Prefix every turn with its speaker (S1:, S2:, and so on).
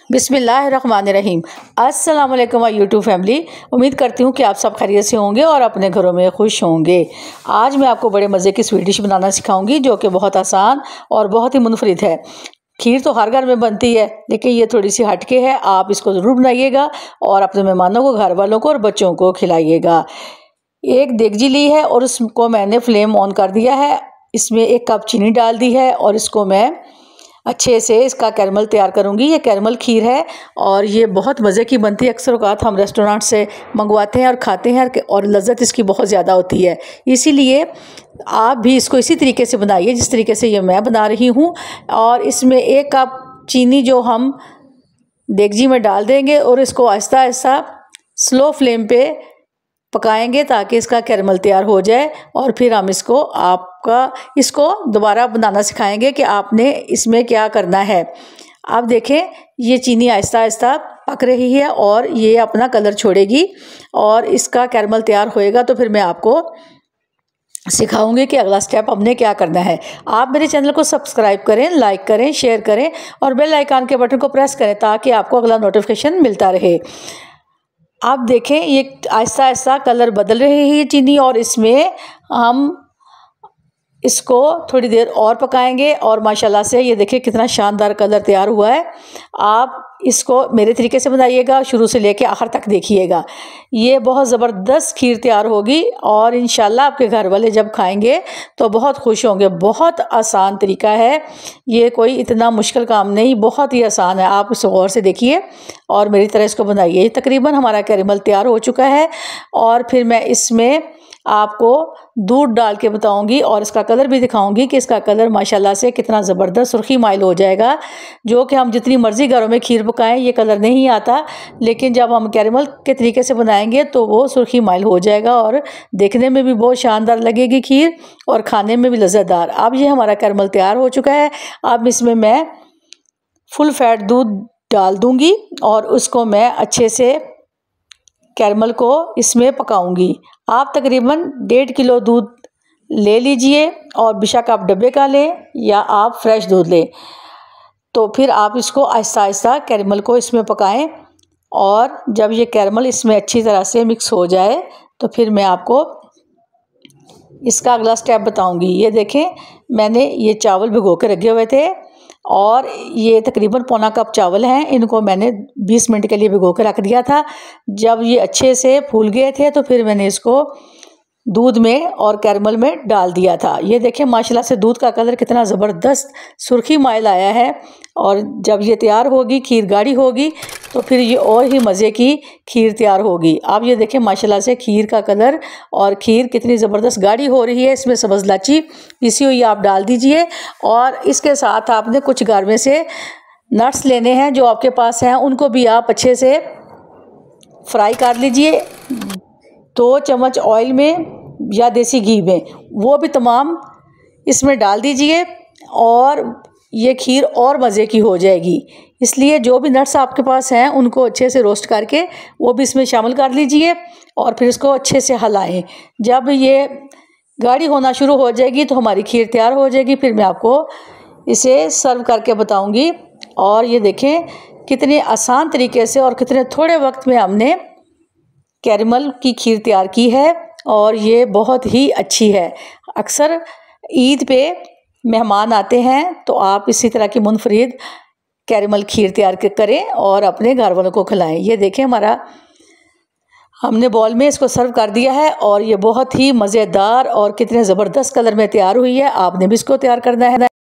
S1: बिस्मिल्लाहिर्रहमानिर्रहीम। अस्सलाम वालेकुम माय यूट्यूब फैमिली। उम्मीद करती हूँ कि आप सब खैरियत से होंगे और अपने घरों में खुश होंगे। आज मैं आपको बड़े मज़े की स्वीट डिश बनाना सिखाऊंगी जो कि बहुत आसान और बहुत ही मुनफरिद है। खीर तो हर घर में बनती है, लेकिन ये थोड़ी सी हटके है। आप इसको ज़रूर बनाइएगा और अपने मेहमानों को, घर वालों को और बच्चों को खिलाइएगा। एक देगची ली है और उसको मैंने फ्लेम ऑन कर दिया है। इसमें 1 कप चीनी डाल दी है और इसको मैं अच्छे से इसका कैरमल तैयार करूंगी। ये कैरमल खीर है और ये बहुत मज़े की बनती है। अक्सर औक़ात हम रेस्टोरेंट से मंगवाते हैं और खाते हैं और लज़्ज़त इसकी बहुत ज़्यादा होती है। इसीलिए आप भी इसको इसी तरीके से बनाइए जिस तरीके से ये मैं बना रही हूँ। और इसमें 1 कप चीनी जो हम देगची में डाल देंगे और इसको आहिस्ता आहिस्ता स्लो फ्लेम पे पकाएंगे ताकि इसका कैरमल तैयार हो जाए। और फिर हम इसको दोबारा बनाना सिखाएंगे कि आपने इसमें क्या करना है। आप देखें, ये चीनी आहिस्ता आहिस्ता पक रही है और ये अपना कलर छोड़ेगी और इसका कैरमल तैयार होएगा तो फिर मैं आपको सिखाऊंगी कि अगला स्टेप हमने क्या करना है। आप मेरे चैनल को सब्सक्राइब करें, लाइक करें, शेयर करें और बेल आइकन के बटन को प्रेस करें ताकि आपको अगला नोटिफिकेशन मिलता रहे। आप देखें, ये आहिस्ता आहिस्ता कलर बदल रही है चीनी और इसमें हम इसको थोड़ी देर और पकाएंगे और माशाल्लाह से ये देखिए कितना शानदार कलर तैयार हुआ है। आप इसको मेरे तरीके से बनाइएगा, शुरू से लेके आखिर तक देखिएगा। ये बहुत ज़बरदस्त खीर तैयार होगी और इंशाल्लाह आपके घर वाले जब खाएंगे तो बहुत खुश होंगे। बहुत आसान तरीका है, ये कोई इतना मुश्किल काम नहीं, बहुत ही आसान है। आप इसे गौर से देखिए और मेरी तरह इसको बनाइए। तकरीबन हमारा कैरमल तैयार हो चुका है और फिर मैं इसमें आपको दूध डाल के बताऊंगी और इसका कलर भी दिखाऊंगी कि इसका कलर माशाल्लाह से कितना ज़बरदस्त सुर्खी माइल हो जाएगा। जो कि हम जितनी मर्ज़ी घरों में खीर पकाएं ये कलर नहीं आता, लेकिन जब हम कैरमल के तरीके से बनाएंगे तो वो सुर्खी माइल हो जाएगा और देखने में भी बहुत शानदार लगेगी खीर और खाने में भी लज़्ज़तदार। अब ये हमारा कैरमल तैयार हो चुका है। अब इसमें मैं फुल फैट दूध डाल दूँगी और उसको मैं अच्छे से कैरमल को इसमें पकाऊंगी। आप तकरीबन 1.5 किलो दूध ले लीजिए और बेशक आप डब्बे का लें या आप फ्रेश दूध लें। तो फिर आप इसको आहिस्ता आहिस्ता कैरमल को इसमें पकाएं और जब ये कैरमल इसमें अच्छी तरह से मिक्स हो जाए तो फिर मैं आपको इसका अगला स्टेप बताऊंगी। ये देखें, मैंने ये चावल भिगो के रखे हुए थे और ये तकरीबन पौना कप चावल हैं। इनको मैंने 20 मिनट के लिए भिगो के रख दिया था। जब ये अच्छे से फूल गए थे तो फिर मैंने इसको दूध में और कैरमल में डाल दिया था। ये देखें माशाल्लाह से दूध का कलर कितना ज़बरदस्त सुर्खी माइल आया है और जब ये तैयार होगी, खीर गाढ़ी होगी तो फिर ये और ही मज़े की खीर तैयार होगी। आप ये देखें माशाल्लाह से खीर का कलर और खीर कितनी ज़बरदस्त गाढ़ी हो रही है। इसमें सब्ज़ इलायची पीसी हुई आप डाल दीजिए और इसके साथ आपने कुछ घर में से नट्स लेने हैं जो आपके पास हैं, उनको भी आप अच्छे से फ्राई कर लीजिए 2 चम्मच ऑयल में या देसी घी में, वो भी तमाम इसमें डाल दीजिए और ये खीर और मज़े की हो जाएगी। इसलिए जो भी नट्स आपके पास हैं उनको अच्छे से रोस्ट करके वो भी इसमें शामिल कर लीजिए और फिर इसको अच्छे से हिलाएं। जब ये गाढ़ी होना शुरू हो जाएगी तो हमारी खीर तैयार हो जाएगी। फिर मैं आपको इसे सर्व करके बताऊंगी। और ये देखें कितने आसान तरीके से और कितने थोड़े वक्त में हमने कैरमल की खीर तैयार की है और ये बहुत ही अच्छी है। अक्सर ईद पे मेहमान आते हैं तो आप इसी तरह की मुनफरिद कैरमल खीर तैयार करें और अपने घर वालों को खिलाएं। ये देखें हमने बॉल में इसको सर्व कर दिया है और ये बहुत ही मज़ेदार और कितने ज़बरदस्त कलर में तैयार हुई है। आपने भी इसको तैयार करना है।